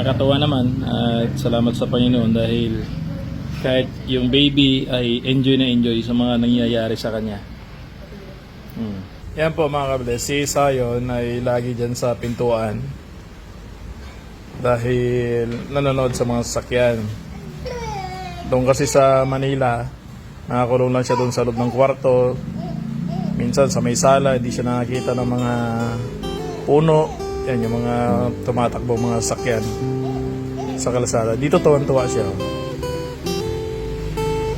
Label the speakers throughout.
Speaker 1: nakakatuwa naman at salamat sa Panginoon dahil kahit yung baby ay enjoy na enjoy sa mga nangyayari sa kanya. Yan po mga kabless, si Sayon ay lagi dyan sa pintuan dahil nanonood sa mga sasakyan. Doon kasi sa Manila, nakakulong lang siya doon sa loob ng kwarto. Minsan sa may sala, hindi siya nakakita ng mga puno. Yan yung mga tumatakbo mga sasakyan sa kalsada. Dito tuwan-tuwa siya.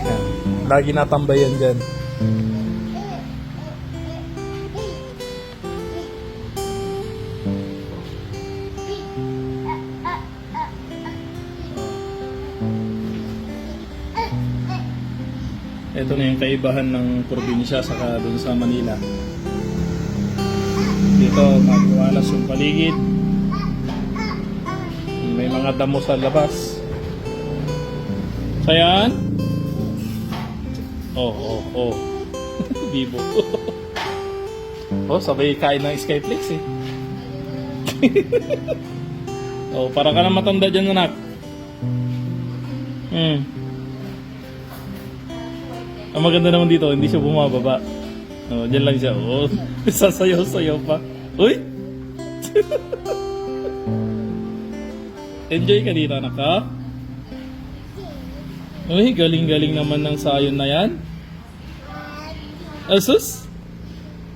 Speaker 1: Yan. Lagi natambayan dyan. Ito na yung kaibahan ng probinsya saka doon sa Manila. Dito maliwalas yung paligid. May mga damo sa labas. Sayan? Oh. Bibo. Sabay kain ng Skyflix eh. Para ka na matanda dyan, anak. Ang maganda naman dito, hindi siya bumababa. Diyan lang siya. Sasayaw-sayaw pa. Uy! Enjoy ka dito, anak ha? Uy, galing-galing naman ng Sayon na yan. Asus?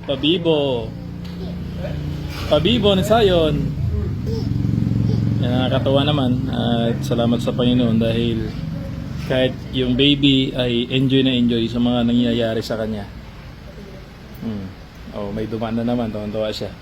Speaker 1: Pabibo. Pabibo ni Sayon. Yan, nakakatawa naman. At salamat sa Panginoon dahil kahit yung baby ay enjoy na enjoy sa mga nangyayari sa kanya. May dumaan na naman, tuwan-tuwa siya.